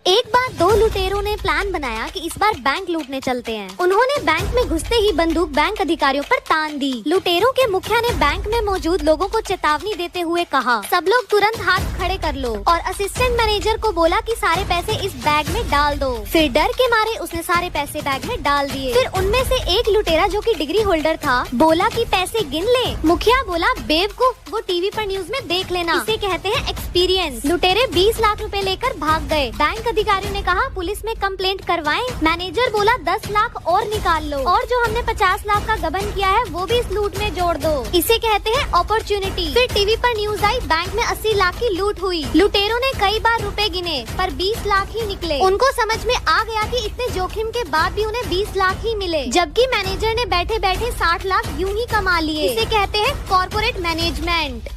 एक बार दो लुटेरों ने प्लान बनाया कि इस बार बैंक लूटने चलते हैं। उन्होंने बैंक में घुसते ही बंदूक बैंक अधिकारियों पर तान दी। लुटेरों के मुखिया ने बैंक में मौजूद लोगों को चेतावनी देते हुए कहा, सब लोग तुरंत हाथ खड़े कर लो, और असिस्टेंट मैनेजर को बोला कि सारे पैसे इस बैग में डाल दो। फिर डर के मारे उसने सारे पैसे बैग में डाल दिए। फिर उनमें से एक लुटेरा जो कि डिग्री होल्डर था बोला कि पैसे गिन ले। मुखिया बोला, बेवकूफ, वो टीवी पर न्यूज में देख लेना, इसे कहते हैं एक्सपीरियंस। लुटेरे 20 लाख रुपए लेकर भाग गए। बैंक अधिकारी ने कहा, पुलिस में कंप्लेंट करवाएं। मैनेजर बोला, 10 लाख और निकाल लो, और जो हमने 50 लाख का गबन किया है वो भी इस लूट में जोड़ दो, इसे कहते हैं अपॉर्चुनिटी। फिर टीवी पर न्यूज आई, बैंक में 80 लाख की लूट हुई। लुटेरों ने कई बार रुपए गिने पर 20 लाख ही निकले। उनको समझ में आ गया कि इतने जोखिम के बाद भी उन्हें 20 लाख ही मिले, जबकि मैनेजर ने बैठे बैठे 60 लाख यूं ही कमा लिए। इसे कहते हैं कॉर्पोरेट मैनेजमेंट।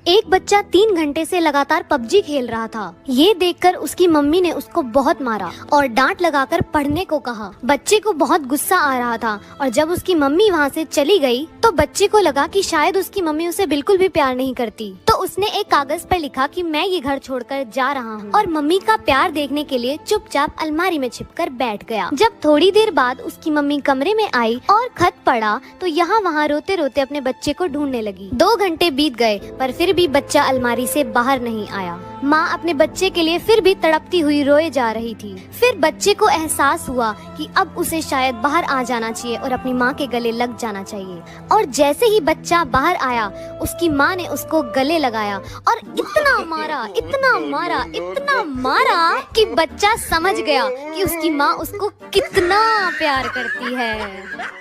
एक बच्चा 3 घंटे से लगातार पबजी खेल रहा था। ये देखकर उसकी मम्मी ने उसको बहुत मारा और डांट लगाकर पढ़ने को कहा। बच्चे को बहुत गुस्सा आ रहा था और जब उसकी मम्मी वहाँ से चली गई तो बच्चे को लगा कि शायद उसकी मम्मी उसे बिल्कुल भी प्यार नहीं करती। तो उसने एक कागज पर लिखा कि मैं ये घर छोड़कर जा रहा हूँ, और मम्मी का प्यार देखने के लिए चुपचाप अलमारी में छिपकर बैठ गया। जब थोड़ी देर बाद उसकी मम्मी कमरे में आई और खत पढ़ा तो यहाँ वहाँ रोते रोते अपने बच्चे को ढूंढने लगी। 2 घंटे बीत गए पर फिर भी बच्चा अलमारी से बाहर नहीं आया। माँ अपने बच्चे के लिए फिर भी तड़पती हुई रोए जा रही थी। फिर बच्चे को एहसास हुआ कि अब उसे शायद बाहर आ जाना चाहिए और अपनी माँ के गले लग जाना चाहिए। और जैसे ही बच्चा बाहर आया उसकी माँ ने उसको गले लगाया और इतना मारा, इतना मारा, इतना मारा कि बच्चा समझ गया कि उसकी माँ उसको कितना प्यार करती है।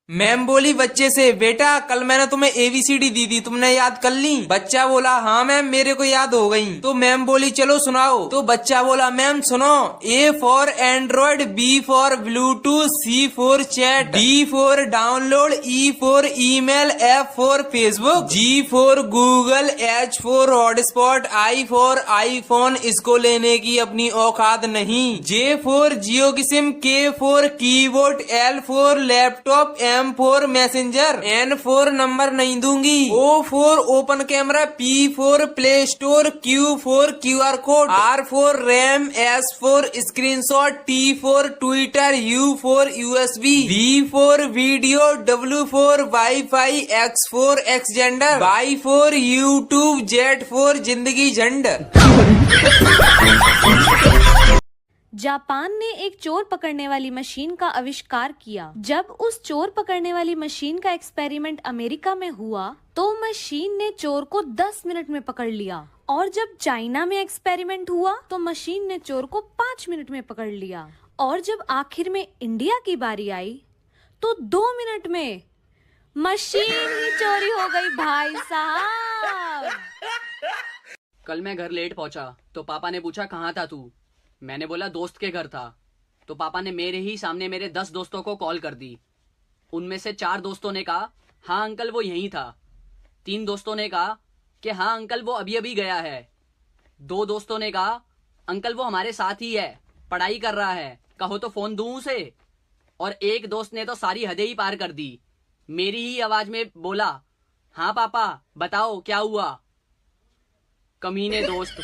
मैम बोली बच्चे से, बेटा कल मैंने तुम्हें ABCD दी थी, तुमने याद कर ली? बच्चा बोला, हाँ मैम मेरे को याद हो गई। तो मैम बोली चलो सुनाओ। तो बच्चा बोला, मैम सुनो, A for Android, B for Bluetooth, C for chat, D for download, E for email, F for Facebook, G for Google, H for hotspot, I for iPhone, इसको लेने की अपनी औकात नहीं, J फॉर जियो की SIM, K for keyboard, L for laptop, M for messenger, N for number नहीं दूंगी, O for open camera, P for play store, Q for QR code, R for RAM, S for screenshot, T for Twitter, U for USB, V for video, W for wifi, X for Xender, Y for YouTube, Z for जिंदगी झंड। Japan ने एक चोर पकड़ने वाली machine का आविष्कार किया। जब उस चोर पकड़ने वाली मशीन का एक्सपेरिमेंट अमेरिका में हुआ तो मशीन ने चोर को 10 मिनट में पकड़ लिया, और जब चाइना में एक्सपेरिमेंट हुआ तो मशीन ने चोर को 5 मिनट में पकड़ लिया, और जब आखिर में इंडिया की बारी आई तो 2 मिनट में मशीन ही चोरी हो गई भाई साहब। कल मैं घर लेट पहुंचा तो पापा ने पूछा कहाँ था तू? मैंने बोला दोस्त के घर था। तो पापा ने मेरे ही सामने मेरे 10 दोस्तों को कॉल कर दी। उनमें से 4 दोस्तों ने कहा हाँ अंकल वो यहीं था। 3 दोस्तों ने कहा कि हाँ अंकल वो अभी अभी गया है। 2 दोस्तों ने कहा अंकल वो हमारे साथ ही है, पढ़ाई कर रहा है, कहो तो फोन दूं उसे। और एक दोस्त ने तो सारी हदें ही पार कर दी, मेरी ही आवाज में बोला हाँ पापा बताओ क्या हुआ। कमीने दोस्त।